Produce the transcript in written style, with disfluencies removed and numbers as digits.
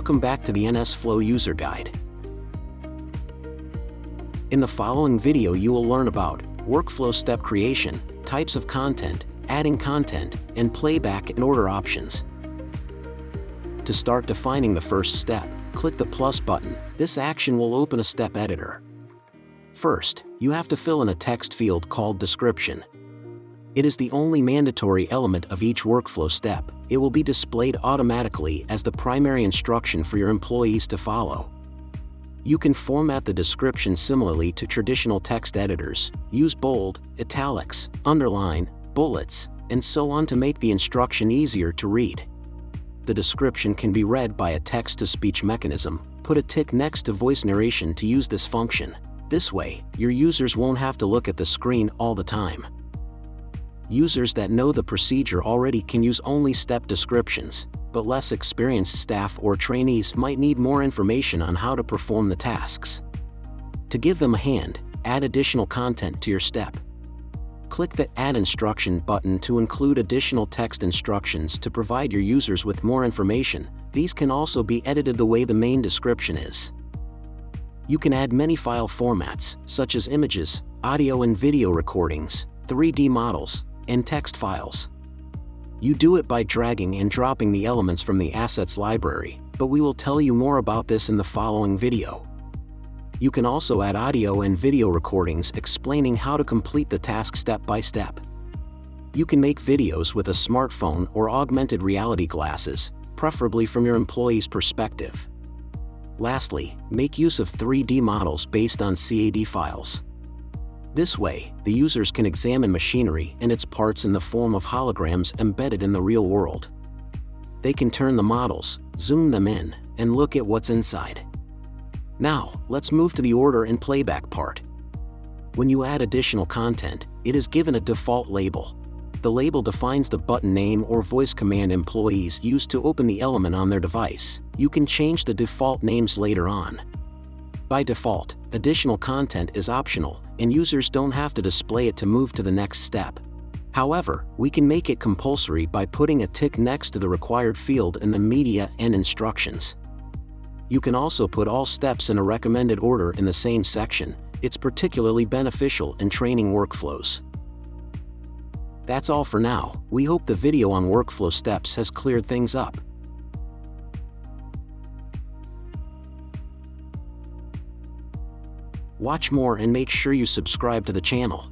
Welcome back to the Nsflow user guide. In the following video you will learn about workflow step creation, types of content, adding content, and playback and order options. To start defining the first step, click the plus button. This action will open a step editor. First, you have to fill in a text field called description. It is the only mandatory element of each workflow step. It will be displayed automatically as the primary instruction for your employees to follow. You can format the description similarly to traditional text editors. Use bold, italics, underline, bullets, and so on to make the instruction easier to read. The description can be read by a text-to-speech mechanism. Put a tick next to voice narration to use this function. This way, your users won't have to look at the screen all the time. Users that know the procedure already can use only step descriptions, but less experienced staff or trainees might need more information on how to perform the tasks. To give them a hand, add additional content to your step. Click the Add Instruction button to include additional text instructions to provide your users with more information. These can also be edited the way the main description is. You can add many file formats, such as images, audio and video recordings, 3D models, and text files. You do it by dragging and dropping the elements from the assets library, but we will tell you more about this in the following video. You can also add audio and video recordings explaining how to complete the task step by step. You can make videos with a smartphone or augmented reality glasses, preferably from your employee's perspective. Lastly, make use of 3D models based on CAD files. This way, the users can examine machinery and its parts in the form of holograms embedded in the real world. They can turn the models, zoom them in, and look at what's inside. Now, let's move to the order and playback part. When you add additional content, it is given a default label. The label defines the button name or voice command employees use to open the element on their device. You can change the default names later on. By default, additional content is optional, and users don't have to display it to move to the next step. However, we can make it compulsory by putting a tick next to the required field in the media and instructions. You can also put all steps in a recommended order in the same section. It's particularly beneficial in training workflows. That's all for now. We hope the video on workflow steps has cleared things up. Watch more and make sure you subscribe to the channel.